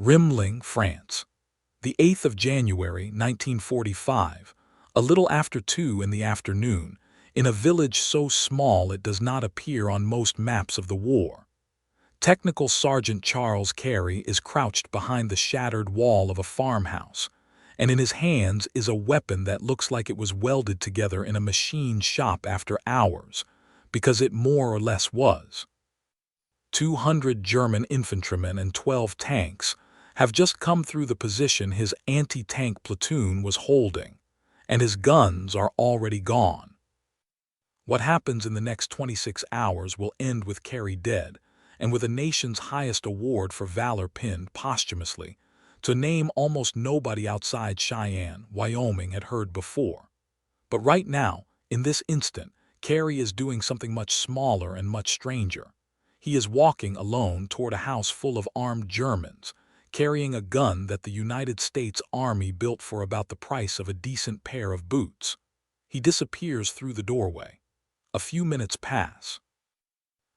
Rimling, France. The 8th of January, 1945, a little after 2 in the afternoon, in a village so small it does not appear on most maps of the war. Technical Sergeant Charles Carey is crouched behind the shattered wall of a farmhouse, and in his hands is a weapon that looks like it was welded together in a machine shop after hours, because it more or less was. 200 German infantrymen and 12 tanks have just come through the position his anti-tank platoon was holding, and his guns are already gone. What happens in the next 26 hours will end with Carey dead, and with a nation's highest award for valor pinned posthumously, to a name almost nobody outside Cheyenne, Wyoming had heard before. But right now, in this instant, Carey is doing something much smaller and much stranger. He is walking alone toward a house full of armed Germans, carrying a gun that the United States Army built for about the price of a decent pair of boots. He disappears through the doorway. A few minutes pass.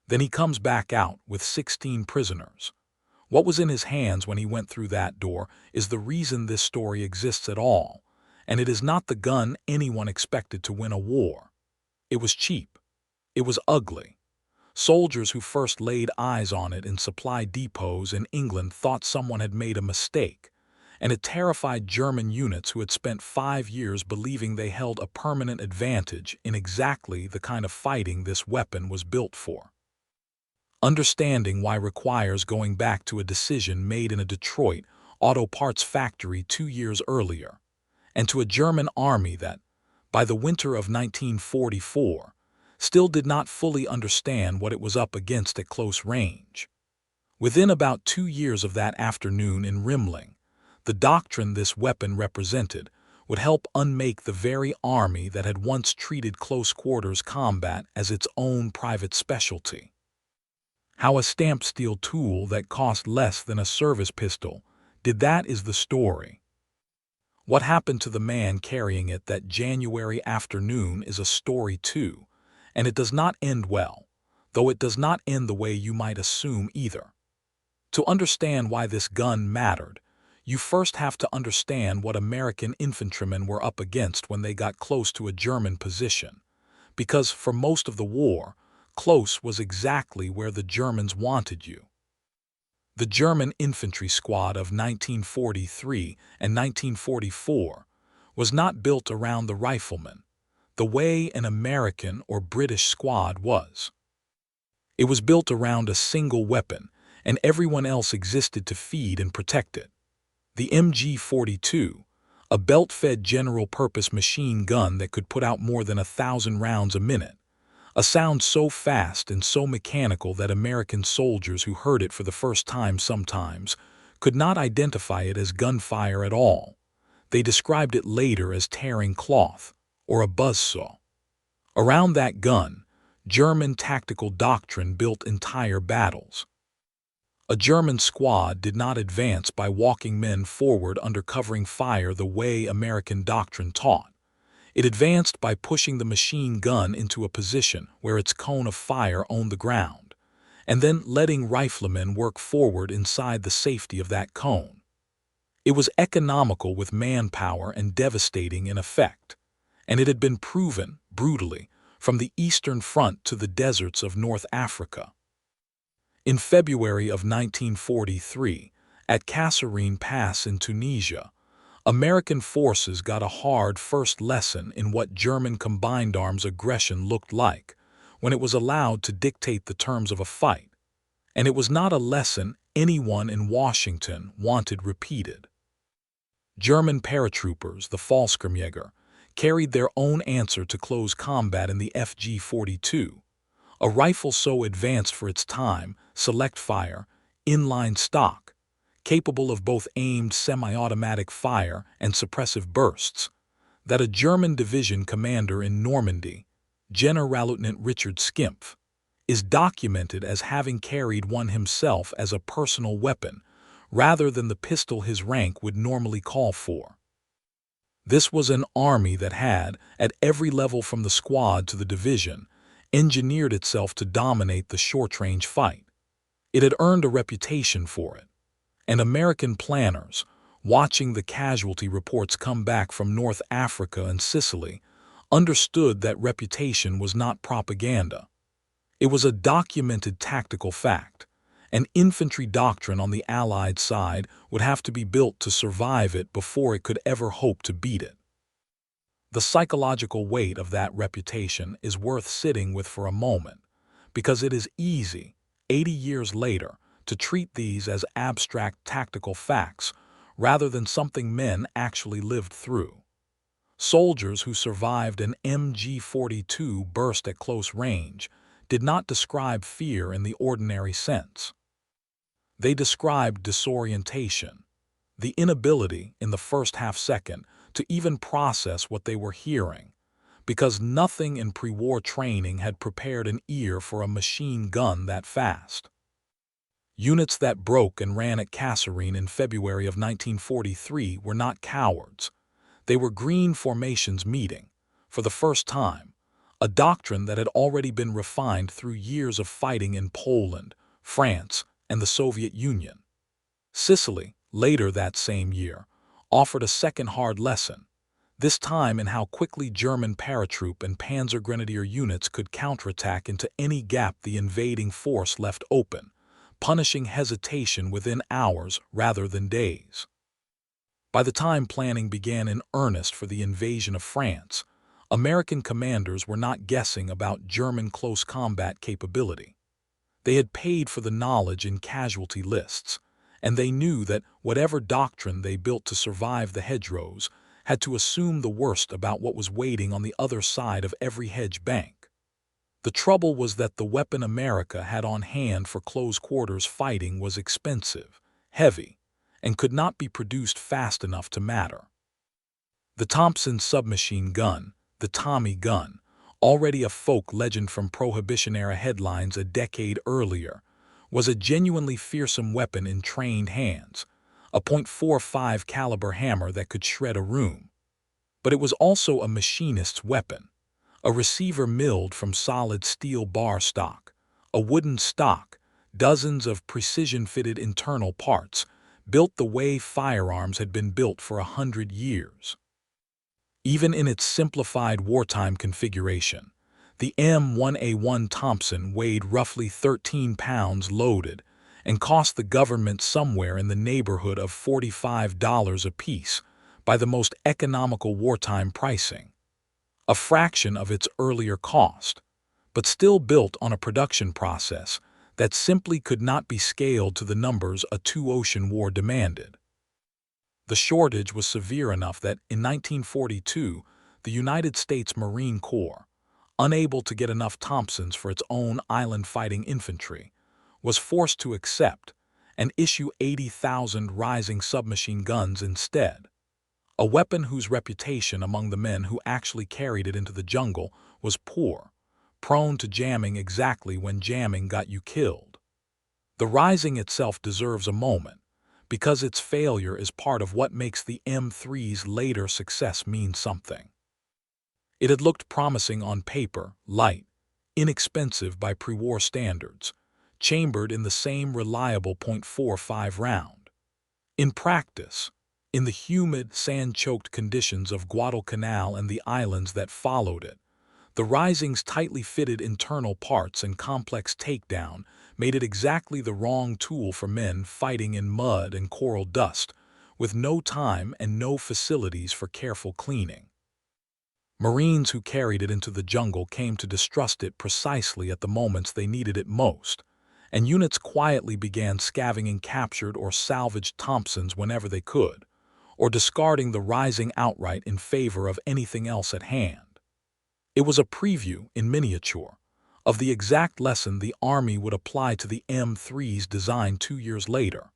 Then he comes back out with 16 prisoners. What was in his hands when he went through that door is the reason this story exists at all, and it is not the gun anyone expected to win a war. It was cheap. It was ugly. Soldiers who first laid eyes on it in supply depots in England thought someone had made a mistake, and it terrified German units who had spent 5 years believing they held a permanent advantage in exactly the kind of fighting this weapon was built for. Understanding why requires going back to a decision made in a Detroit auto parts factory 2 years earlier, and to a German army that, by the winter of 1944, still did not fully understand what it was up against at close range. Within about 2 years of that afternoon in Rimling, the doctrine this weapon represented would help unmake the very army that had once treated close-quarters combat as its own private specialty. How a stamped steel tool that cost less than a service pistol did that is the story. What happened to the man carrying it that January afternoon is a story too, and it does not end well, though it does not end the way you might assume either. To understand why this gun mattered, you first have to understand what American infantrymen were up against when they got close to a German position, because for most of the war, close was exactly where the Germans wanted you. The German infantry squad of 1943 and 1944 was not built around the riflemen, the way an American or British squad was. It was built around a single weapon, and everyone else existed to feed and protect it. The MG-42, a belt-fed general-purpose machine gun that could put out more than 1,000 rounds a minute, a sound so fast and so mechanical that American soldiers who heard it for the first time sometimes could not identify it as gunfire at all. They described it later as tearing cloth, or a buzzsaw. Around that gun, German tactical doctrine built entire battles. A German squad did not advance by walking men forward under covering fire the way American doctrine taught. It advanced by pushing the machine gun into a position where its cone of fire owned the ground, and then letting riflemen work forward inside the safety of that cone. It was economical with manpower and devastating in effect, and it had been proven, brutally, from the Eastern Front to the deserts of North Africa. In February of 1943, at Kasserine Pass in Tunisia, American forces got a hard first lesson in what German combined arms aggression looked like when it was allowed to dictate the terms of a fight, and it was not a lesson anyone in Washington wanted repeated. German paratroopers, the Fallschirmjäger, carried their own answer to close combat in the FG-42, a rifle so advanced for its time, select fire, inline stock, capable of both aimed semi-automatic fire and suppressive bursts, that a German division commander in Normandy, Generalleutnant Richard Skimpf, is documented as having carried one himself as a personal weapon rather than the pistol his rank would normally call for. This was an army that had, at every level from the squad to the division, engineered itself to dominate the short-range fight. It had earned a reputation for it. And American planners, watching the casualty reports come back from North Africa and Sicily, understood that reputation was not propaganda. It was a documented tactical fact. An infantry doctrine on the Allied side would have to be built to survive it before it could ever hope to beat it. The psychological weight of that reputation is worth sitting with for a moment, because it is easy, 80 years later, to treat these as abstract tactical facts rather than something men actually lived through. Soldiers who survived an MG-42 burst at close range did not describe fear in the ordinary sense. They described disorientation, the inability in the first half-second to even process what they were hearing, because nothing in pre-war training had prepared an ear for a machine gun that fast. Units that broke and ran at Kasserine in February of 1943 were not cowards. They were green formations meeting, for the first time, a doctrine that had already been refined through years of fighting in Poland, France, and the Soviet Union. Sicily, later that same year, offered a second hard lesson, this time in how quickly German paratroop and Panzer Grenadier units could counterattack into any gap the invading force left open, punishing hesitation within hours rather than days. By the time planning began in earnest for the invasion of France, American commanders were not guessing about German close combat capability. They had paid for the knowledge in casualty lists, and they knew that whatever doctrine they built to survive the hedgerows had to assume the worst about what was waiting on the other side of every hedge bank. The trouble was that the weapon America had on hand for close-quarters fighting was expensive, heavy, and could not be produced fast enough to matter. The Thompson submachine gun, the Tommy gun, already a folk legend from Prohibition-era headlines a decade earlier, was a genuinely fearsome weapon in trained hands, a .45 caliber hammer that could shred a room. But it was also a machinist's weapon, a receiver milled from solid steel bar stock, a wooden stock, dozens of precision-fitted internal parts, built the way firearms had been built for 100 years. Even in its simplified wartime configuration, the M1A1 Thompson weighed roughly 13 pounds loaded and cost the government somewhere in the neighborhood of $45 apiece by the most economical wartime pricing, a fraction of its earlier cost, but still built on a production process that simply could not be scaled to the numbers a two-ocean war demanded. The shortage was severe enough that, in 1942, the United States Marine Corps, unable to get enough Thompsons for its own island-fighting infantry, was forced to accept and issue 80,000 Rising submachine guns instead, a weapon whose reputation among the men who actually carried it into the jungle was poor, prone to jamming exactly when jamming got you killed. The Rising itself deserves a moment, because its failure is part of what makes the M3's later success mean something. It had looked promising on paper, light, inexpensive by pre-war standards, chambered in the same reliable .45 round. In practice, in the humid, sand-choked conditions of Guadalcanal and the islands that followed it, the Rising's tightly fitted internal parts and complex takedown made it exactly the wrong tool for men fighting in mud and coral dust, with no time and no facilities for careful cleaning. Marines who carried it into the jungle came to distrust it precisely at the moments they needed it most, and units quietly began scavenging captured or salvaged Thompsons whenever they could, or discarding the Rising outright in favor of anything else at hand. It was a preview, in miniature, of the exact lesson the Army would apply to the M3's design 2 years later.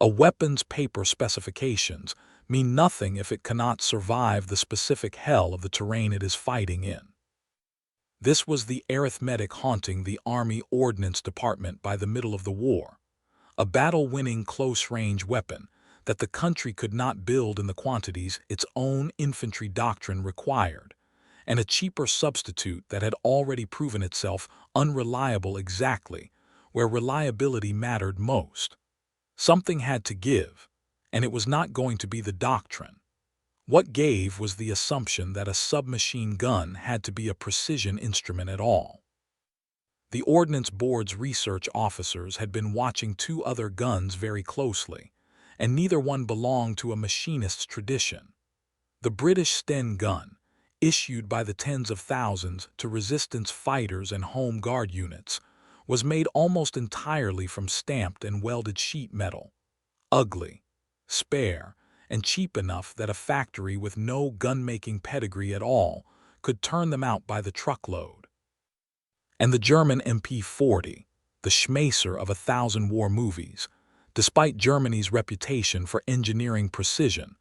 A weapon's paper specifications mean nothing if it cannot survive the specific hell of the terrain it is fighting in. This was the arithmetic haunting the Army Ordnance Department by the middle of the war, a battle-winning close-range weapon that the country could not build in the quantities its own infantry doctrine required, and a cheaper substitute that had already proven itself unreliable exactly where reliability mattered most. Something had to give, and it was not going to be the doctrine. What gave was the assumption that a submachine gun had to be a precision instrument at all. The Ordnance Board's research officers had been watching two other guns very closely, and neither one belonged to a machinist's tradition. The British Sten gun, issued by the tens of thousands to resistance fighters and home guard units, was made almost entirely from stamped and welded sheet metal. Ugly, spare, and cheap enough that a factory with no gun-making pedigree at all could turn them out by the truckload. And the German MP-40, the Schmeisser of 1,000 war movies, despite Germany's reputation for engineering precision,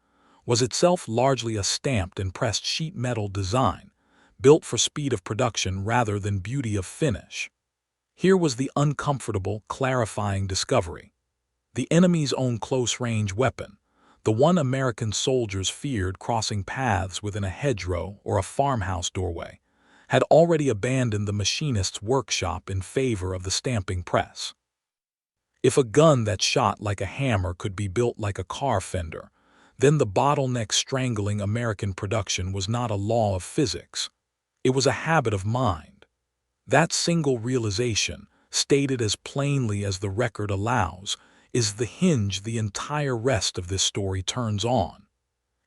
was itself largely a stamped and pressed sheet metal design, built for speed of production rather than beauty of finish. Here was the uncomfortable, clarifying discovery. The enemy's own close-range weapon, the one American soldiers feared crossing paths within a hedgerow or a farmhouse doorway, had already abandoned the machinist's workshop in favor of the stamping press. If a gun that shot like a hammer could be built like a car fender, then the bottleneck strangling American production was not a law of physics. It was a habit of mind. That single realization, stated as plainly as the record allows, is the hinge the entire rest of this story turns on.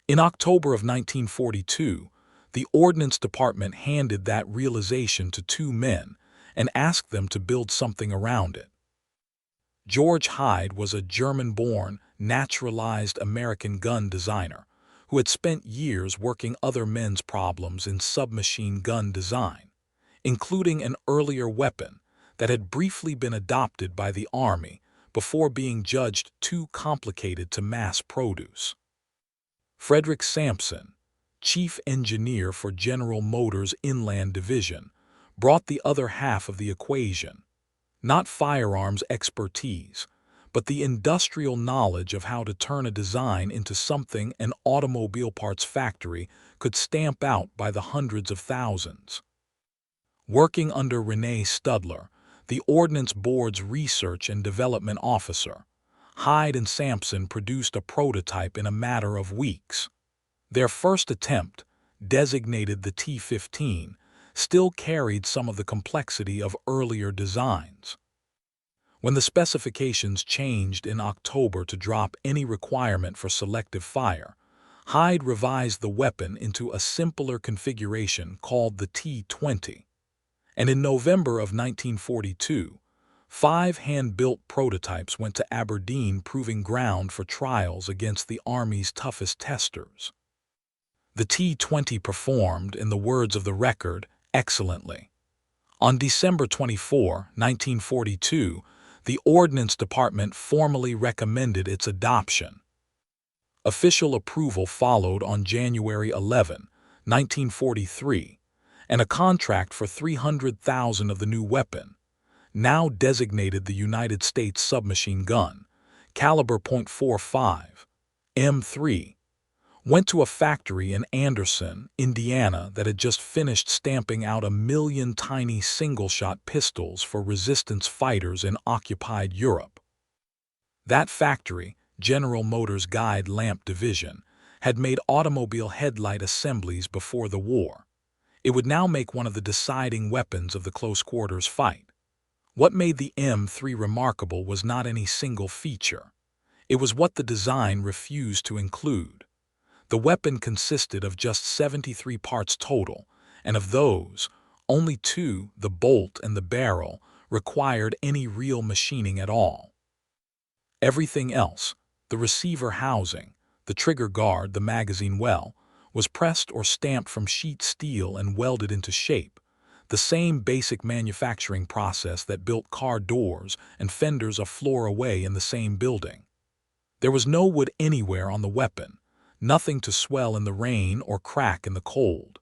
In October of 1942, the Ordnance Department handed that realization to two men and asked them to build something around it. George Hyde was a German-born, naturalized American gun designer who had spent years working other men's problems in submachine gun design, including an earlier weapon that had briefly been adopted by the Army before being judged too complicated to mass produce. Frederick Sampson, chief engineer for General Motors' Inland Division, brought the other half of the equation. Not firearms expertise, but the industrial knowledge of how to turn a design into something an automobile parts factory could stamp out by the hundreds of thousands. Working under René Studler, the Ordnance Board's research and development officer, Hyde and Sampson produced a prototype in a matter of weeks. Their first attempt, designated the T-15, still carried some of the complexity of earlier designs. When the specifications changed in October to drop any requirement for selective fire, Hyde revised the weapon into a simpler configuration called the T-20. And in November of 1942, 5 hand-built prototypes went to Aberdeen, proving ground for trials against the Army's toughest testers. The T-20 performed, in the words of the record, excellently. On December 24, 1942, the Ordnance Department formally recommended its adoption. Official approval followed on January 11, 1943, and a contract for 300,000 of the new weapon, now designated the United States submachine gun, caliber .45, M3, went to a factory in Anderson, Indiana that had just finished stamping out 1 million tiny single-shot pistols for resistance fighters in occupied Europe. That factory, General Motors' Guide Lamp Division, had made automobile headlight assemblies before the war. It would now make one of the deciding weapons of the close-quarters fight. What made the M3 remarkable was not any single feature. It was what the design refused to include. The weapon consisted of just 73 parts total, and of those, only 2, the bolt and the barrel, required any real machining at all. Everything else, the receiver housing, the trigger guard, the magazine well, was pressed or stamped from sheet steel and welded into shape, the same basic manufacturing process that built car doors and fenders a floor away in the same building. There was no wood anywhere on the weapon, nothing to swell in the rain or crack in the cold.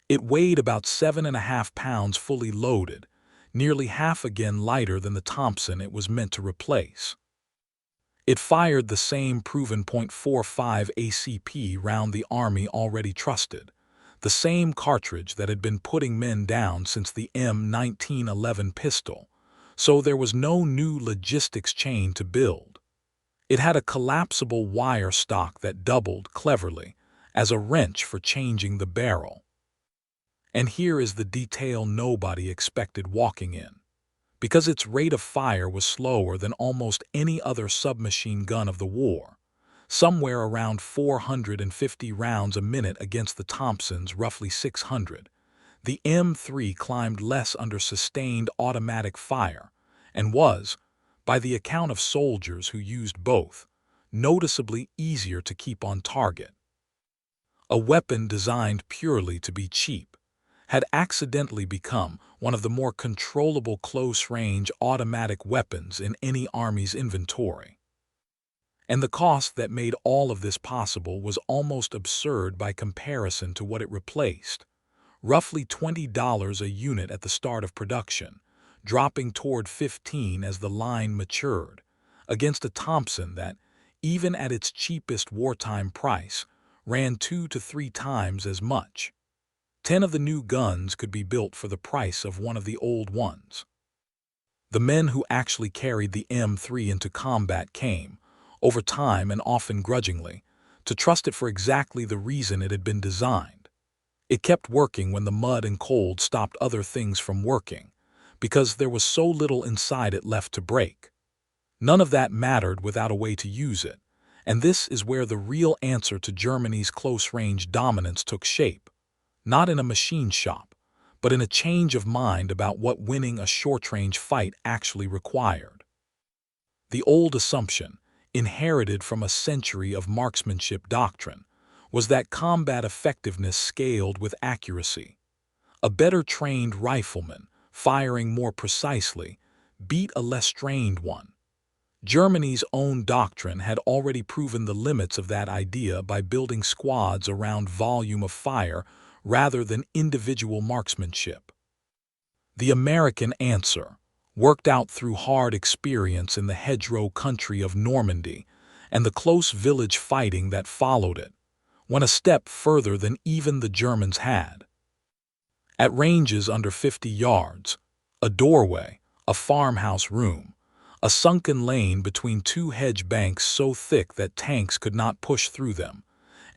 It weighed about 7.5 pounds fully loaded, nearly half again lighter than the Thompson it was meant to replace. It fired the same proven .45 ACP round the Army already trusted, the same cartridge that had been putting men down since the M1911 pistol, so there was no new logistics chain to build. It had a collapsible wire stock that doubled, cleverly, as a wrench for changing the barrel. And here is the detail nobody expected walking in. Because its rate of fire was slower than almost any other submachine gun of the war, somewhere around 450 rounds a minute against the Thompson's roughly 600, the M3 climbed less under sustained automatic fire and was, by the account of soldiers who used both, noticeably easier to keep on target. A weapon designed purely to be cheap had accidentally become one of the more controllable close-range automatic weapons in any army's inventory. And the cost that made all of this possible was almost absurd by comparison to what it replaced. Roughly $20 a unit at the start of production, dropping toward $15 as the line matured, against a Thompson that, even at its cheapest wartime price, ran 2 to 3 times as much. 10 of the new guns could be built for the price of one of the old ones. The men who actually carried the M3 into combat came, over time and often grudgingly, to trust it for exactly the reason it had been designed. It kept working when the mud and cold stopped other things from working, because there was so little inside it left to break. None of that mattered without a way to use it, and this is where the real answer to Germany's close-range dominance took shape. Not in a machine shop, but in a change of mind about what winning a short-range fight actually required. The old assumption, inherited from a century of marksmanship doctrine, was that combat effectiveness scaled with accuracy. A better-trained rifleman, firing more precisely, beat a less-trained one. Germany's own doctrine had already proven the limits of that idea by building squads around volume of fire rather than individual marksmanship. The American answer, worked out through hard experience in the hedgerow country of Normandy and the close village fighting that followed it, went a step further than even the Germans had. At ranges under 50 yards, a doorway, a farmhouse room, a sunken lane between two hedge banks so thick that tanks could not push through them,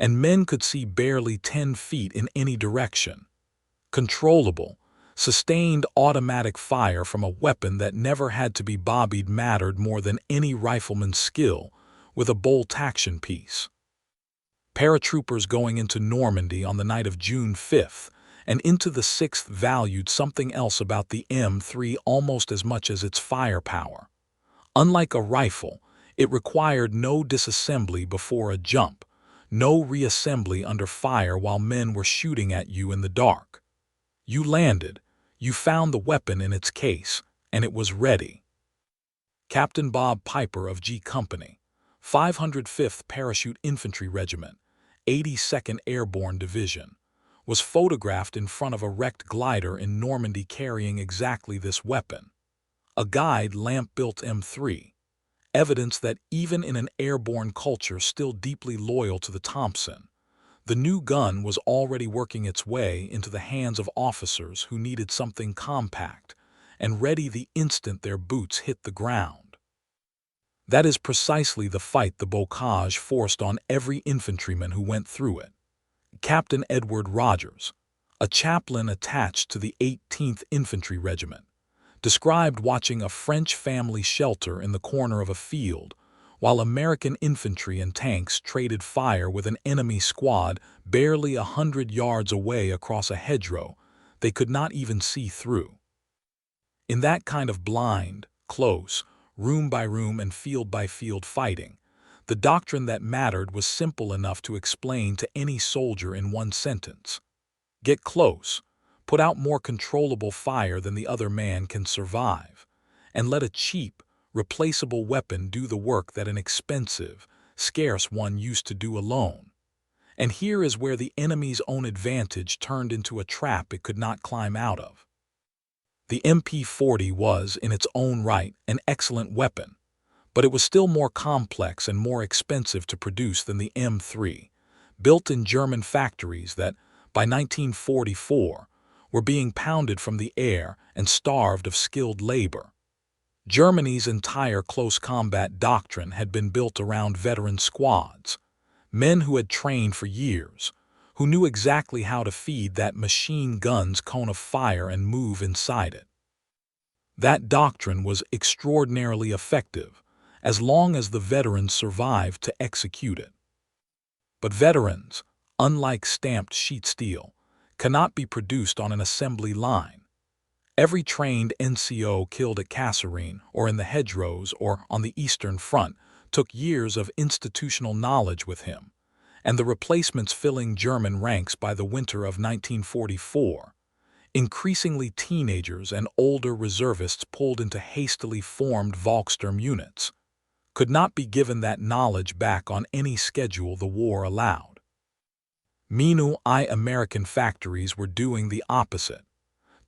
and men could see barely 10 feet in any direction. Controllable, sustained automatic fire from a weapon that never had to be bobbied mattered more than any rifleman's skill with a bolt-action piece. Paratroopers going into Normandy on the night of June 5th and into the 6th valued something else about the M3 almost as much as its firepower. Unlike a rifle, it required no disassembly before a jump, no reassembly under fire while men were shooting at you in the dark. You landed, you found the weapon in its case, and it was ready. Captain Bob Piper of G Company, 505th Parachute Infantry Regiment, 82nd Airborne Division, was photographed in front of a wrecked glider in Normandy carrying exactly this weapon. A guide lamp-built M3, evidence that even in an airborne culture still deeply loyal to the Thompson, the new gun was already working its way into the hands of officers who needed something compact and ready the instant their boots hit the ground. That is precisely the fight the bocage forced on every infantryman who went through it. Captain Edward Rogers, a chaplain attached to the 18th Infantry Regiment, described watching a French family shelter in the corner of a field while American infantry and tanks traded fire with an enemy squad barely 100 yards away across a hedgerow they could not even see through. In that kind of blind, close, room-by-room and field-by-field fighting, the doctrine that mattered was simple enough to explain to any soldier in one sentence. Get close, put out more controllable fire than the other man can survive, and let a cheap, replaceable weapon do the work that an expensive, scarce one used to do alone. And here is where the enemy's own advantage turned into a trap it could not climb out of. The MP40 was, in its own right, an excellent weapon, but it was still more complex and more expensive to produce than the M3, built in German factories that, by 1944, were being pounded from the air and starved of skilled labor. Germany's entire close combat doctrine had been built around veteran squads, men who had trained for years, who knew exactly how to feed that machine gun's cone of fire and move inside it. That doctrine was extraordinarily effective, as long as the veterans survived to execute it. But veterans, unlike stamped sheet steel, cannot be produced on an assembly line. Every trained NCO killed at Kasserine or in the hedgerows or on the Eastern Front took years of institutional knowledge with him, and the replacements filling German ranks by the winter of 1944, increasingly teenagers and older reservists pulled into hastily formed Volkssturm units, could not be given that knowledge back on any schedule the war allowed. Meanwhile, American factories were doing the opposite,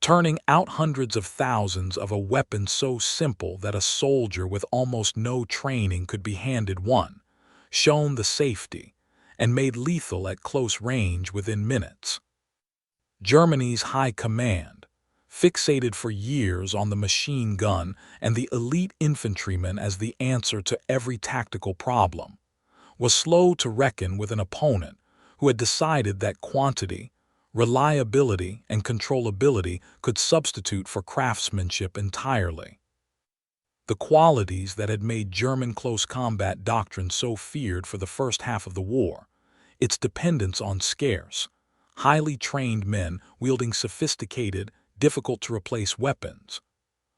turning out hundreds of thousands of a weapon so simple that a soldier with almost no training could be handed one, shown the safety, and made lethal at close range within minutes. Germany's high command, fixated for years on the machine gun and the elite infantryman as the answer to every tactical problem, was slow to reckon with an opponent who had decided that quantity, reliability, and controllability could substitute for craftsmanship entirely. The qualities that had made German close combat doctrine so feared for the first half of the war, its dependence on scarce, highly trained men wielding sophisticated, difficult-to-replace weapons,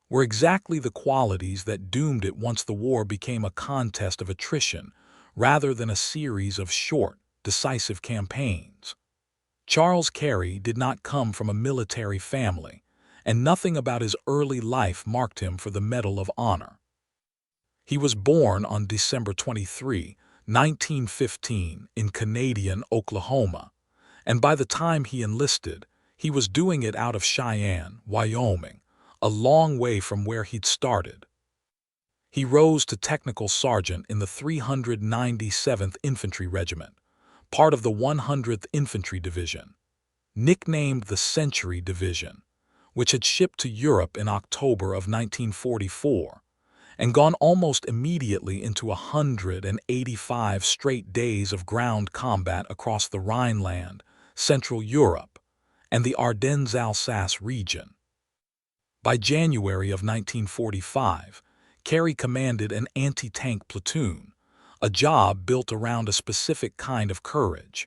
were exactly the qualities that doomed it once the war became a contest of attrition rather than a series of short, decisive campaigns. Charles Carey did not come from a military family, and nothing about his early life marked him for the Medal of Honor. He was born on December 23, 1915, in Canadian Oklahoma, and by the time he enlisted, he was doing it out of Cheyenne, Wyoming, a long way from where he'd started. He rose to technical sergeant in the 397th Infantry Regiment, part of the 100th Infantry Division, nicknamed the Century Division, which had shipped to Europe in October of 1944 and gone almost immediately into 185 straight days of ground combat across the Rhineland, Central Europe, and the Ardennes-Alsace region. By January of 1945, Carey commanded an anti-tank platoon, a job built around a specific kind of courage,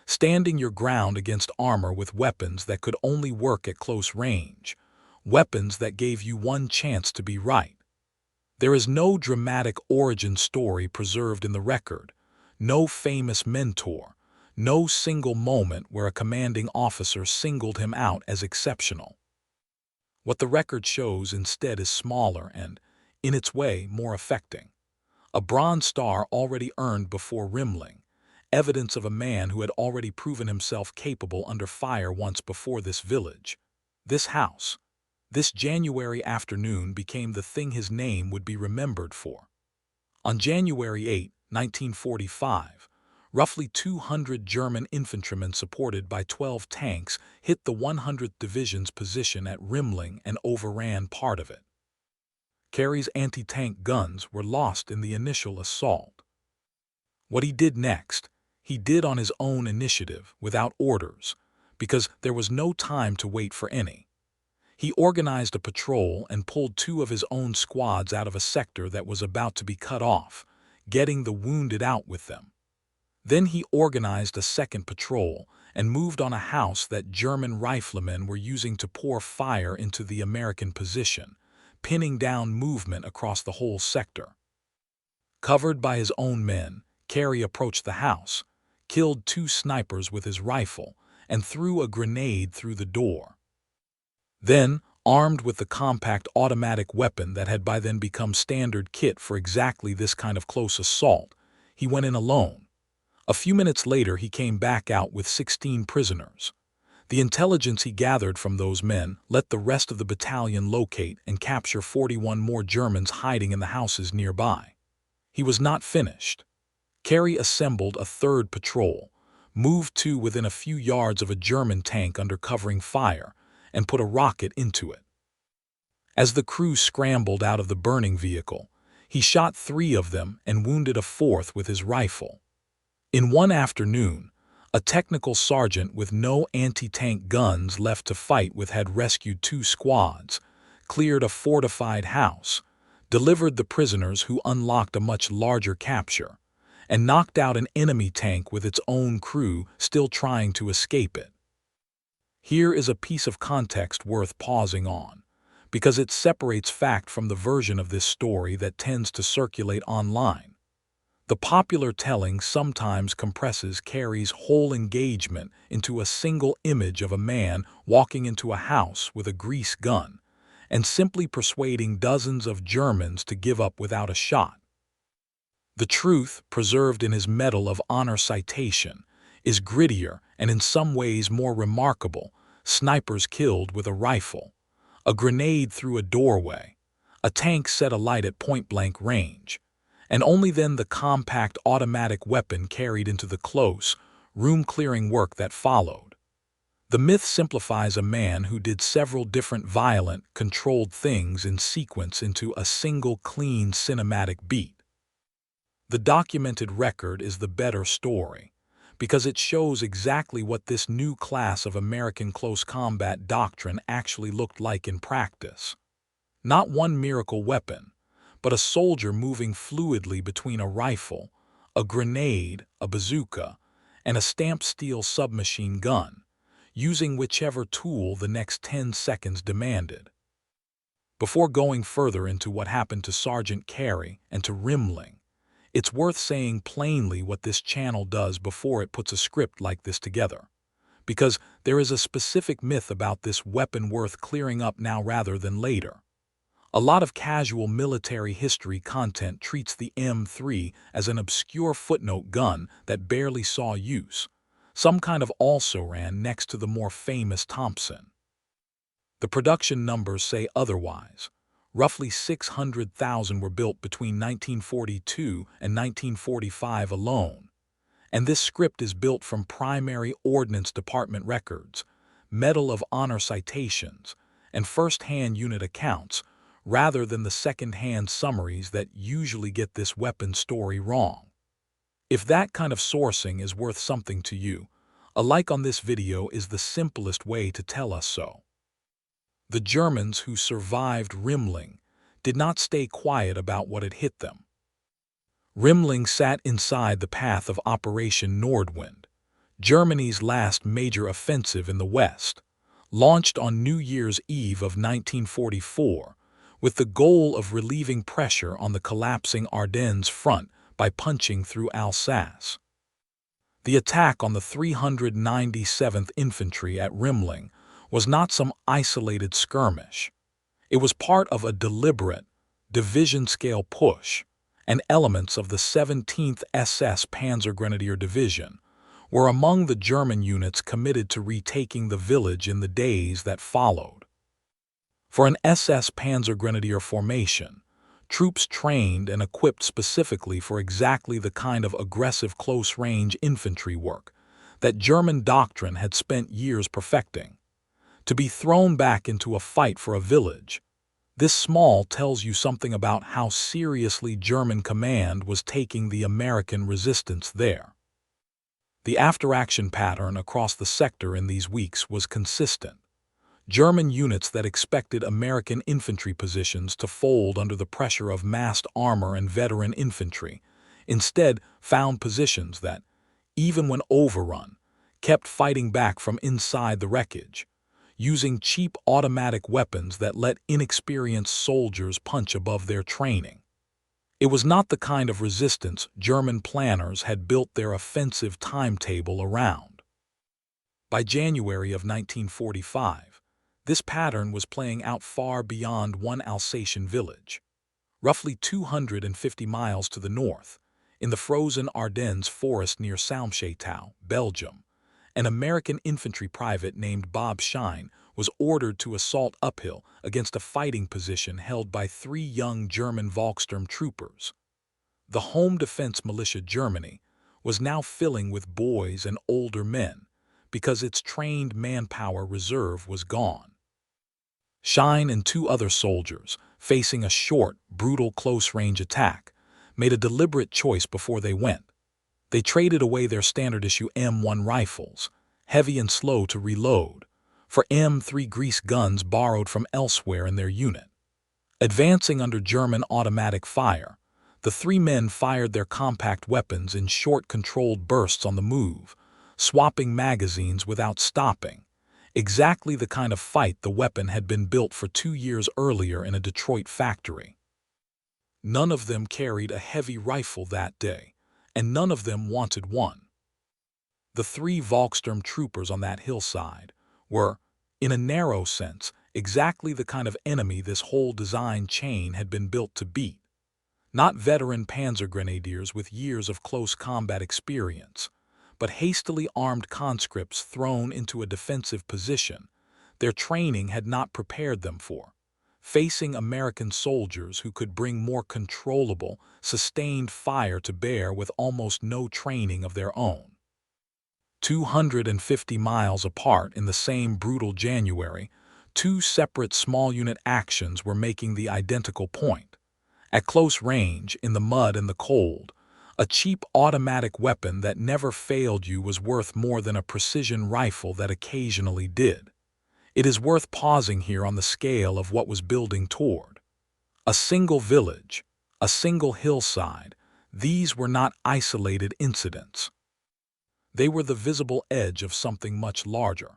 standing your ground against armor with weapons that could only work at close range, weapons that gave you one chance to be right. There is no dramatic origin story preserved in the record, no famous mentor, no single moment where a commanding officer singled him out as exceptional. What the record shows instead is smaller and, in its way, more affecting. A Bronze Star already earned before Rimling, evidence of a man who had already proven himself capable under fire once before this village, this house. This January afternoon became the thing his name would be remembered for. On January 8, 1945, roughly 200 German infantrymen supported by 12 tanks hit the 100th Division's position at Rimling and overran part of it. Carey's anti-tank guns were lost in the initial assault. What he did next, he did on his own initiative, without orders, because there was no time to wait for any. He organized a patrol and pulled 2 of his own squads out of a sector that was about to be cut off, getting the wounded out with them. Then he organized a second patrol and moved on a house that German riflemen were using to pour fire into the American position, pinning down movement across the whole sector. Covered by his own men, Carey approached the house, killed 2 snipers with his rifle, and threw a grenade through the door. Then, armed with the compact automatic weapon that had by then become standard kit for exactly this kind of close assault, he went in alone. A few minutes later he came back out with 16 prisoners. The intelligence he gathered from those men let the rest of the battalion locate and capture 41 more Germans hiding in the houses nearby. He was not finished. Carey assembled a third patrol, moved to within a few yards of a German tank under covering fire, and put a rocket into it. As the crew scrambled out of the burning vehicle, he shot 3 of them and wounded a 4th with his rifle. In one afternoon, a technical sergeant with no anti-tank guns left to fight with had rescued 2 squads, cleared a fortified house, delivered the prisoners who unlocked a much larger capture, and knocked out an enemy tank with its own crew still trying to escape it. Here is a piece of context worth pausing on, because it separates fact from the version of this story that tends to circulate online. The popular telling sometimes compresses Carey's whole engagement into a single image of a man walking into a house with a grease gun and simply persuading dozens of Germans to give up without a shot. The truth, preserved in his Medal of Honor citation, is grittier and in some ways more remarkable. Snipers killed with a rifle, a grenade through a doorway, a tank set alight at point-blank range, and only then the compact automatic weapon carried into the close, room-clearing work that followed. The myth simplifies a man who did several different violent, controlled things in sequence into a single clean cinematic beat. The documented record is the better story, because it shows exactly what this new class of American close combat doctrine actually looked like in practice. Not one miracle weapon, but a soldier moving fluidly between a rifle, a grenade, a bazooka, and a stamped steel submachine gun, using whichever tool the next 10 seconds demanded. Before going further into what happened to Sergeant Carey and to Rimling, it's worth saying plainly what this channel does before it puts a script like this together, because there is a specific myth about this weapon worth clearing up now rather than later. A lot of casual military history content treats the M3 as an obscure footnote gun that barely saw use, some kind of also-ran next to the more famous Thompson. The production numbers say otherwise. Roughly 600,000 were built between 1942 and 1945 alone, and this script is built from primary Ordnance Department records, Medal of Honor citations, and first-hand unit accounts, rather than the second-hand summaries that usually get this weapon story wrong. If that kind of sourcing is worth something to you, a like on this video is the simplest way to tell us so. The Germans who survived Rimling did not stay quiet about what had hit them. Rimling sat inside the path of Operation Nordwind, Germany's last major offensive in the West, launched on New Year's Eve of 1944, with the goal of relieving pressure on the collapsing Ardennes front by punching through Alsace. The attack on the 397th Infantry at Rimling was not some isolated skirmish. It was part of a deliberate, division-scale push, and elements of the 17th SS Panzergrenadier Division were among the German units committed to retaking the village in the days that followed. For an SS Panzergrenadier formation, troops trained and equipped specifically for exactly the kind of aggressive close-range infantry work that German doctrine had spent years perfecting. To be thrown back into a fight for a village, this small tells you something about how seriously German command was taking the American resistance there. The after-action pattern across the sector in these weeks was consistent. German units that expected American infantry positions to fold under the pressure of massed armor and veteran infantry instead found positions that, even when overrun, kept fighting back from inside the wreckage, using cheap automatic weapons that let inexperienced soldiers punch above their training. It was not the kind of resistance German planners had built their offensive timetable around. By January of 1945, this pattern was playing out far beyond one Alsatian village. Roughly 250 miles to the north, in the frozen Ardennes forest near Salmschetau, Belgium, an American infantry private named Bob Shine was ordered to assault uphill against a fighting position held by 3 young German Volkssturm troopers. The home defense militia Germany was now filling with boys and older men because its trained manpower reserve was gone. Shine and two other soldiers, facing a short, brutal close-range attack, made a deliberate choice before they went. They traded away their standard-issue M1 rifles, heavy and slow to reload, for M3 grease guns borrowed from elsewhere in their unit. Advancing under German automatic fire, the three men fired their compact weapons in short controlled bursts on the move, swapping magazines without stopping, exactly the kind of fight the weapon had been built for 2 years earlier in a Detroit factory. None of them carried a heavy rifle that day, and none of them wanted one. The three Volkssturm troopers on that hillside were, in a narrow sense, exactly the kind of enemy this whole design chain had been built to beat. Not veteran panzer grenadiers with years of close combat experience, but hastily armed conscripts thrown into a defensive position their training had not prepared them for, facing American soldiers who could bring more controllable, sustained fire to bear with almost no training of their own. 250 miles apart in the same brutal January, two separate small unit actions were making the identical point. At close range, in the mud and the cold, a cheap automatic weapon that never failed you was worth more than a precision rifle that occasionally did. It is worth pausing here on the scale of what was building toward. A single village, a single hillside, these were not isolated incidents. They were the visible edge of something much larger,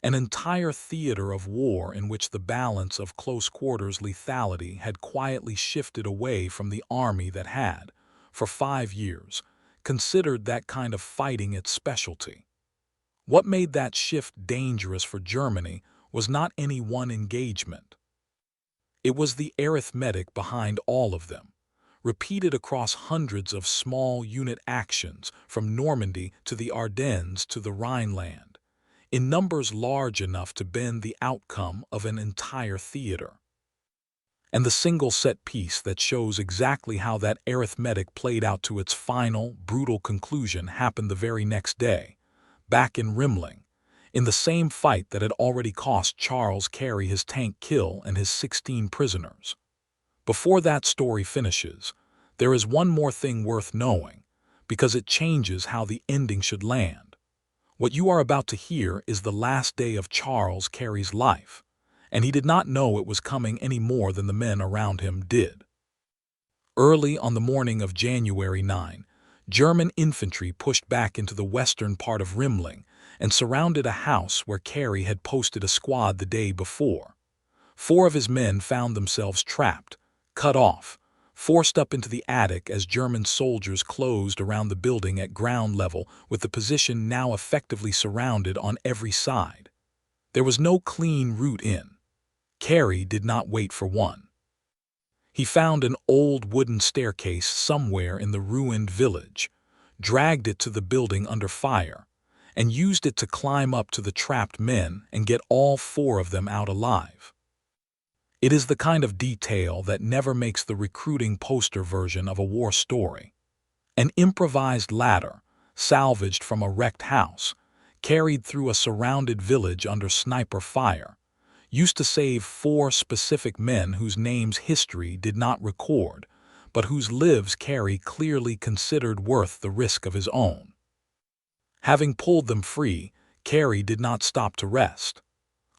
an entire theater of war in which the balance of close-quarters lethality had quietly shifted away from the army that had, for 5 years, considered that kind of fighting its specialty. What made that shift dangerous for Germany was not any one engagement. It was the arithmetic behind all of them, repeated across hundreds of small unit actions from Normandy to the Ardennes to the Rhineland, in numbers large enough to bend the outcome of an entire theater. And the single set piece that shows exactly how that arithmetic played out to its final, brutal conclusion happened the very next day, back in Rimling, in the same fight that had already cost Charles Carey his tank kill and his 16 prisoners. Before that story finishes, there is one more thing worth knowing, because it changes how the ending should land. What you are about to hear is the last day of Charles Carey's life, and he did not know it was coming any more than the men around him did. Early on the morning of January 9, German infantry pushed back into the western part of Rimling and surrounded a house where Carey had posted a squad the day before. 4 of his men found themselves trapped, cut off, forced up into the attic as German soldiers closed around the building at ground level with the position now effectively surrounded on every side. There was no clean route in. Carey did not wait for one. He found an old wooden staircase somewhere in the ruined village, dragged it to the building under fire, and used it to climb up to the trapped men and get all 4 of them out alive. It is the kind of detail that never makes the recruiting poster version of a war story. An improvised ladder, salvaged from a wrecked house, carried through a surrounded village under sniper fire, used to save 4 specific men whose names history did not record, but whose lives Carey clearly considered worth the risk of his own. Having pulled them free, Carey did not stop to rest.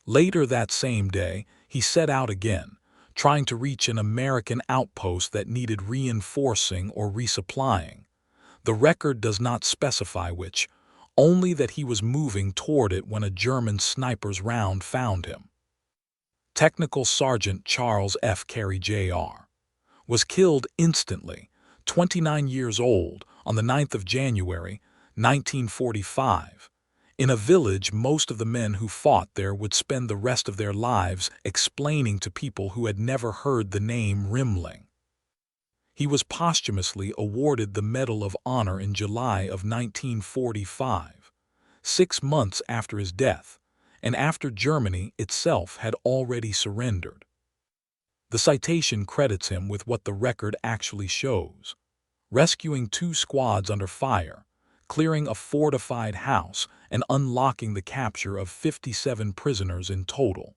Later that same day, he set out again, trying to reach an American outpost that needed reinforcing or resupplying. The record does not specify which, only that he was moving toward it when a German sniper's round found him. Technical Sergeant Charles F. Carey Jr. was killed instantly, 29 years old, on the 9th of January, 1945, in a village most of the men who fought there would spend the rest of their lives explaining to people who had never heard the name Rimling. He was posthumously awarded the Medal of Honor in July of 1945, 6 months after his death, and after Germany itself had already surrendered. The citation credits him with what the record actually shows: rescuing 2 squads under fire, clearing a fortified house, and unlocking the capture of 57 prisoners in total,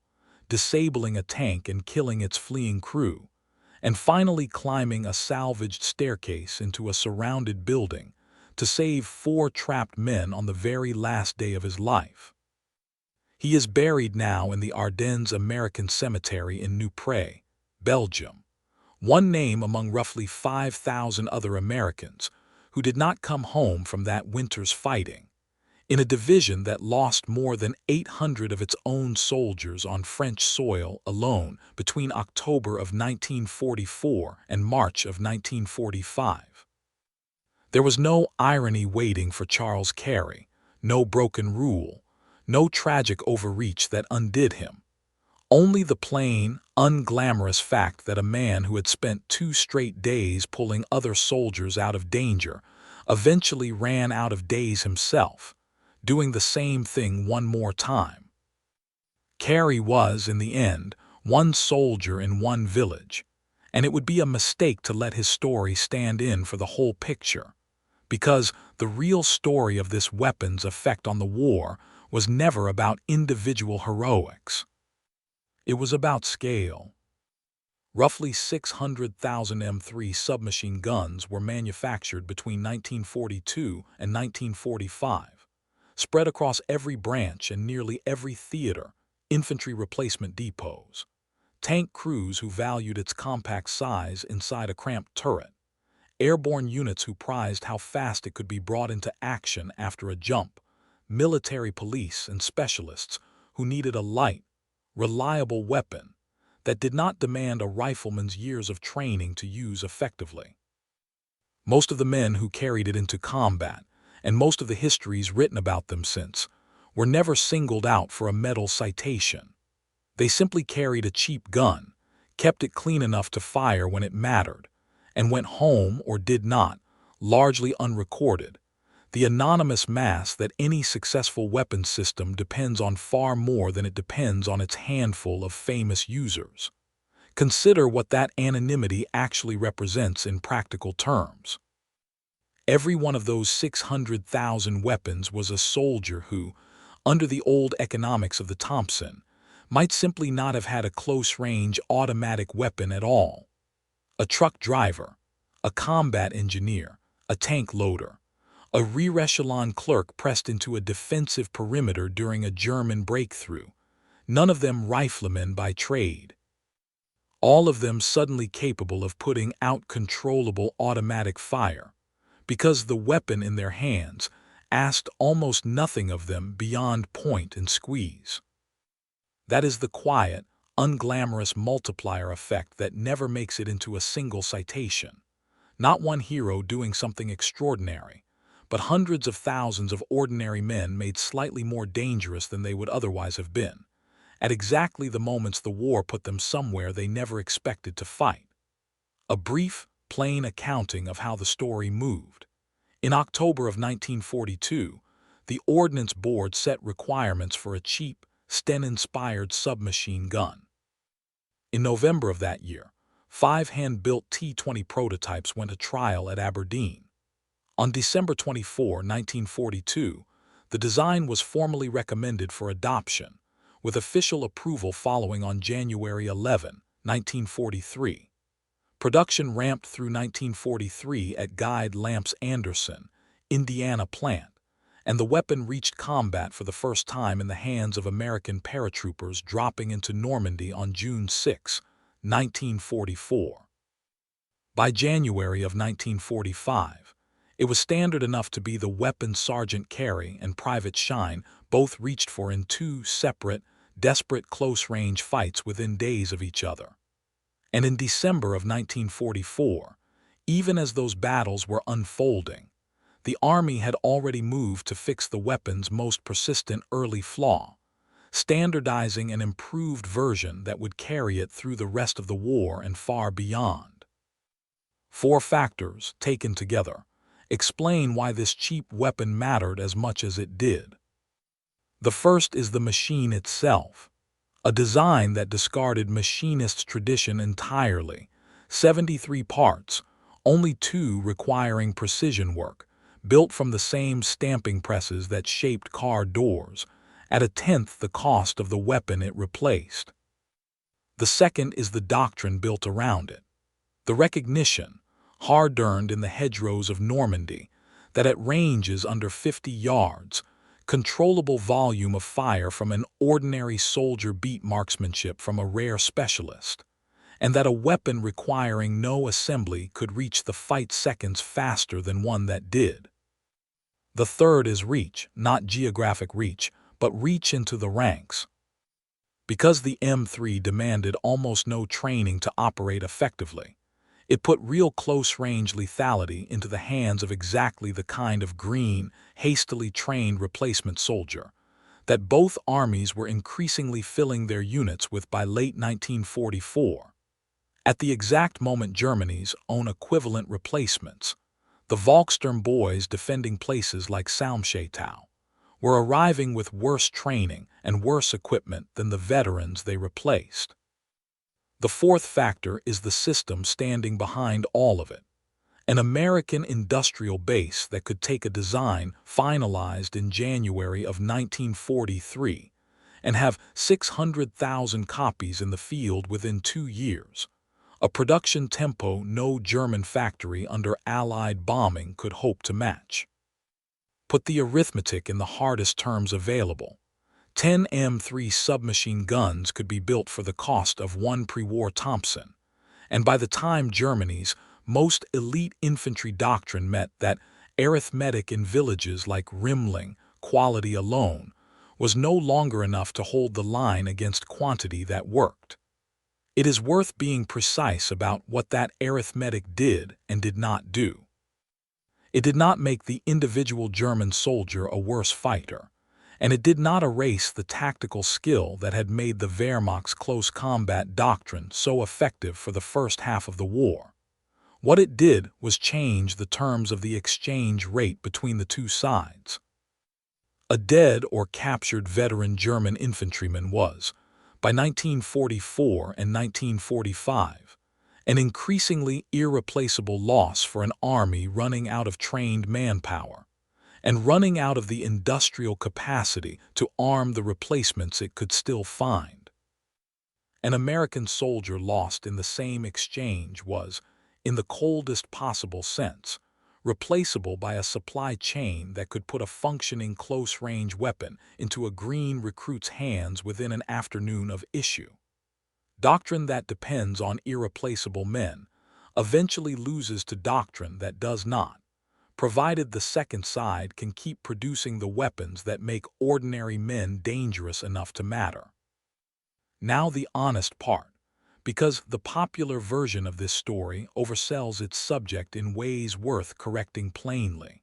disabling a tank and killing its fleeing crew, and finally climbing a salvaged staircase into a surrounded building to save 4 trapped men on the very last day of his life. He is buried now in the Ardennes American Cemetery in Ypres, Belgium, one name among roughly 5,000 other Americans who did not come home from that winter's fighting, in a division that lost more than 800 of its own soldiers on French soil alone between October of 1944 and March of 1945. There was no irony waiting for Charles Carey, no broken rule, no tragic overreach that undid him. Only the plain, unglamorous fact that a man who had spent 2 straight days pulling other soldiers out of danger eventually ran out of days himself, doing the same thing one more time. Carey was, in the end, one soldier in one village, and it would be a mistake to let his story stand in for the whole picture, because the real story of this weapon's effect on the war was never about individual heroics. It was about scale. Roughly 600,000 M3 submachine guns were manufactured between 1942 and 1945, spread across every branch and nearly every theater, infantry replacement depots, tank crews who valued its compact size inside a cramped turret, airborne units who prized how fast it could be brought into action after a jump, military police and specialists who needed a light, reliable weapon that did not demand a rifleman's years of training to use effectively. Most of the men who carried it into combat, and most of the histories written about them since, were never singled out for a medal citation. They simply carried a cheap gun, kept it clean enough to fire when it mattered, and went home or did not, largely unrecorded, the anonymous mass that any successful weapons system depends on far more than it depends on its handful of famous users. Consider what that anonymity actually represents in practical terms. Every one of those 600,000 weapons was a soldier who, under the old economics of the Thompson, might simply not have had a close-range automatic weapon at all. A truck driver, a combat engineer, a tank loader, a rear-echelon clerk pressed into a defensive perimeter during a German breakthrough, none of them riflemen by trade. All of them suddenly capable of putting out controllable automatic fire, because the weapon in their hands asked almost nothing of them beyond point and squeeze. That is the quiet, unglamorous multiplier effect that never makes it into a single citation. Not one hero doing something extraordinary, but hundreds of thousands of ordinary men made slightly more dangerous than they would otherwise have been, at exactly the moments the war put them somewhere they never expected to fight. A brief, plain accounting of how the story moved. In October of 1942, the Ordnance Board set requirements for a cheap, Sten-inspired submachine gun. In November of that year, 5 hand-built T-20 prototypes went to trial at Aberdeen. On December 24, 1942, the design was formally recommended for adoption, with official approval following on January 11, 1943. Production ramped through 1943 at Guide Lamps Anderson, Indiana plant, and the weapon reached combat for the first time in the hands of American paratroopers dropping into Normandy on June 6, 1944. By January of 1945, it was standard enough to be the weapon Sergeant Carey and Private Shine both reached for in 2 separate, desperate close-range fights within days of each other. And in December of 1944, even as those battles were unfolding, the Army had already moved to fix the weapon's most persistent early flaw, standardizing an improved version that would carry it through the rest of the war and far beyond. 4 factors, taken together, explain why this cheap weapon mattered as much as it did. The first is the machine itself, a design that discarded machinist's tradition entirely, 73 parts, only 2 requiring precision work, built from the same stamping presses that shaped car doors, at 1/10 the cost of the weapon it replaced. The second is the doctrine built around it. The recognition, hard-earned in the hedgerows of Normandy, that at ranges under 50 yards, controllable volume of fire from an ordinary soldier beat marksmanship from a rare specialist, and that a weapon requiring no assembly could reach the fight seconds faster than one that did. The third is reach, not geographic reach, but reach into the ranks. Because the M3 demanded almost no training to operate effectively, it put real close-range lethality into the hands of exactly the kind of green, hastily trained replacement soldier that both armies were increasingly filling their units with by late 1944. At the exact moment Germany's own equivalent replacements, the Volkssturm boys defending places like Salmschatau, were arriving with worse training and worse equipment than the veterans they replaced. The fourth factor is the system standing behind all of it, an American industrial base that could take a design finalized in January of 1943 and have 600,000 copies in the field within 2 years, a production tempo no German factory under Allied bombing could hope to match. Put the arithmetic in the hardest terms available. 10 M3 submachine guns could be built for the cost of one pre-war Thompson, and by the time Germany's most elite infantry doctrine met that arithmetic in villages like Rimling, quality alone was no longer enough to hold the line against quantity that worked. It is worth being precise about what that arithmetic did and did not do. It did not make the individual German soldier a worse fighter, and it did not erase the tactical skill that had made the Wehrmacht's close combat doctrine so effective for the first half of the war. What it did was change the terms of the exchange rate between the two sides. A dead or captured veteran German infantryman was, by 1944 and 1945, an increasingly irreplaceable loss for an army running out of trained manpower and running out of the industrial capacity to arm the replacements it could still find. An American soldier lost in the same exchange was, in the coldest possible sense, replaceable by a supply chain that could put a functioning close-range weapon into a green recruit's hands within an afternoon of issue. Doctrine that depends on irreplaceable men eventually loses to doctrine that does not, provided the second side can keep producing the weapons that make ordinary men dangerous enough to matter. Now the honest part, because the popular version of this story oversells its subject in ways worth correcting plainly.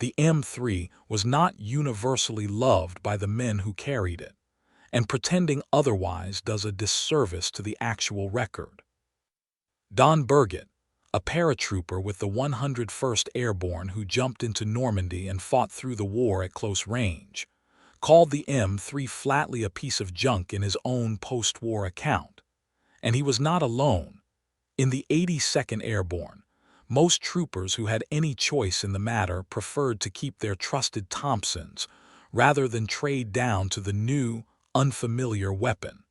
The M3 was not universally loved by the men who carried it, and pretending otherwise does a disservice to the actual record. Don Burgett, a paratrooper with the 101st Airborne who jumped into Normandy and fought through the war at close range, called the M3 flatly a piece of junk in his own post-war account. And he was not alone. In the 82nd Airborne, most troopers who had any choice in the matter preferred to keep their trusted Thompsons rather than trade down to the new, unfamiliar weapon.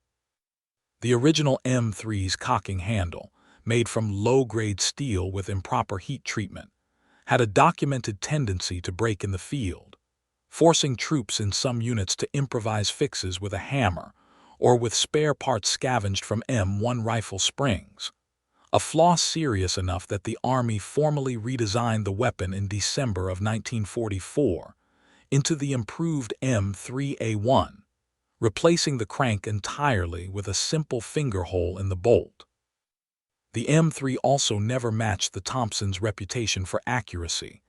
The original M3's cocking handle, made from low-grade steel with improper heat treatment, had a documented tendency to break in the field, forcing troops in some units to improvise fixes with a hammer or with spare parts scavenged from M1 rifle springs, a flaw serious enough that the Army formally redesigned the weapon in December of 1944 into the improved M3A1, replacing the crank entirely with a simple finger hole in the bolt. The M3 also never matched the Thompson's reputation for accuracy,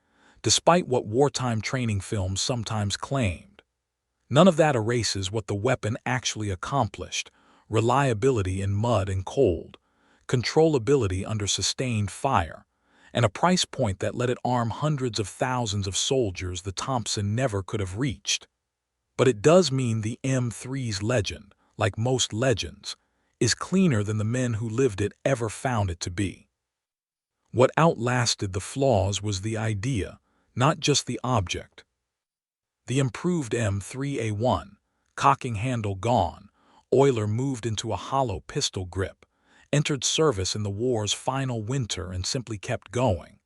despite what wartime training films sometimes claimed. None of that erases what the weapon actually accomplished: reliability in mud and cold, controllability under sustained fire, and a price point that let it arm hundreds of thousands of soldiers the Thompson never could have reached. But it does mean the M3's legend, like most legends, is cleaner than the men who lived it ever found it to be. What outlasted the flaws was the idea, not just the object. The improved M3A1, cocking handle gone, Euler moved into a hollow pistol grip, entered service in the war's final winter and simply kept going.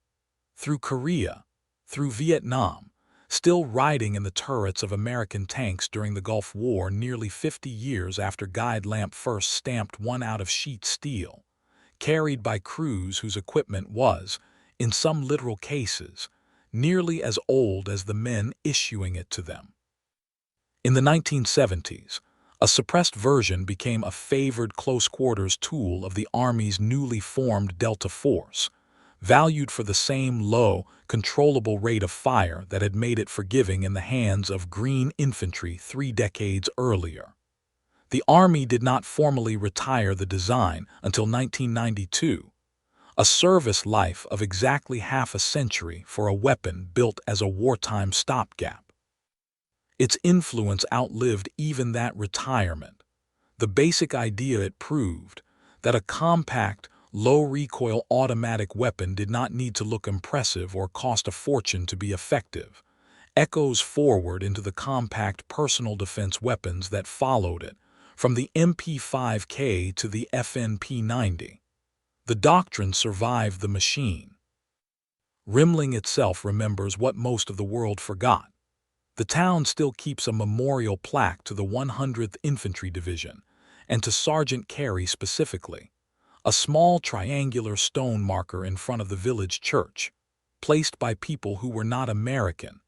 Through Korea, through Vietnam, still riding in the turrets of American tanks during the Gulf War nearly 50 years after Guide Lamp first stamped one out of sheet steel, carried by crews whose equipment was, in some literal cases, nearly as old as the men issuing it to them. In the 1970s, a suppressed version became a favored close-quarters tool of the Army's newly formed Delta Force, valued for the same low, controllable rate of fire that had made it forgiving in the hands of Green Infantry 3 decades earlier. The Army did not formally retire the design until 1992, a service life of exactly half a century for a weapon built as a wartime stopgap. Its influence outlived even that retirement. The basic idea it proved, that a compact, low-recoil automatic weapon did not need to look impressive or cost a fortune to be effective, echoes forward into the compact personal defense weapons that followed it, from the MP5K to the FNP90. The doctrine survived the machine. Rimling itself remembers what most of the world forgot. The town still keeps a memorial plaque to the 100th Infantry Division, and to Sergeant Carey specifically, a small triangular stone marker in front of the village church, placed by people who were not American,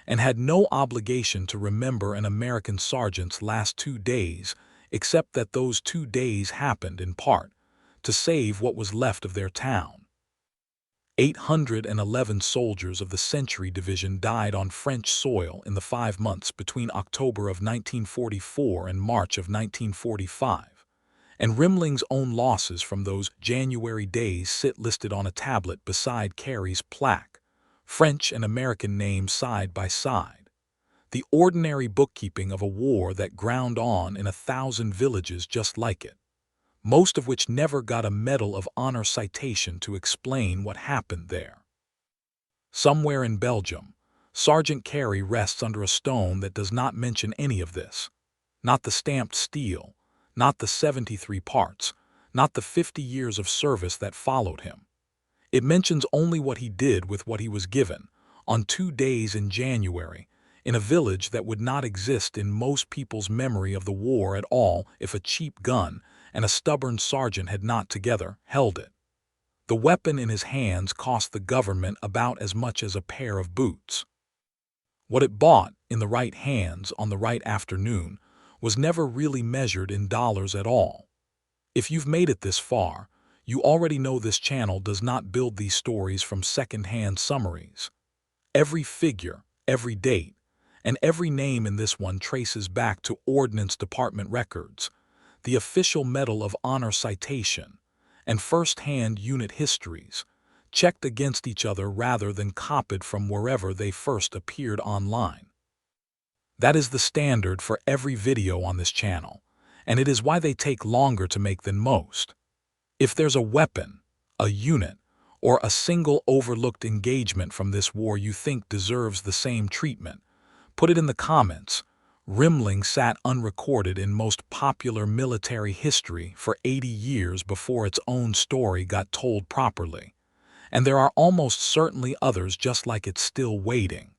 and had no obligation to remember an American sergeant's last 2 days, except that those 2 days happened, in part, to save what was left of their town. 811 soldiers of the Century Division died on French soil in the 5 months between October of 1944 and March of 1945, and Rimling's own losses from those January days sit listed on a tablet beside Carey's plaque, French and American names side by side. The ordinary bookkeeping of a war that ground on in 1,000 villages just like it, most of which never got a Medal of Honor citation to explain what happened there. Somewhere in Belgium, Sergeant Carey rests under a stone that does not mention any of this. Not the stamped steel, not the 73 parts, not the 50 years of service that followed him. It mentions only what he did with what he was given, on 2 days in January, in a village that would not exist in most people's memory of the war at all if a cheap gun and a stubborn sergeant had not together held it. The weapon in his hands cost the government about as much as a pair of boots. What it bought in the right hands on the right afternoon was never really measured in dollars at all. If you've made it this far, you already know this channel does not build these stories from second-hand summaries. Every figure, every date, and every name in this one traces back to Ordnance Department records, the official Medal of Honor citation, and first-hand unit histories, checked against each other rather than copied from wherever they first appeared online. That is the standard for every video on this channel, and it is why they take longer to make than most. If there's a weapon, a unit, or a single overlooked engagement from this war you think deserves the same treatment, put it in the comments. Rimling sat unrecorded in most popular military history for 80 years before its own story got told properly, and there are almost certainly others just like it still waiting.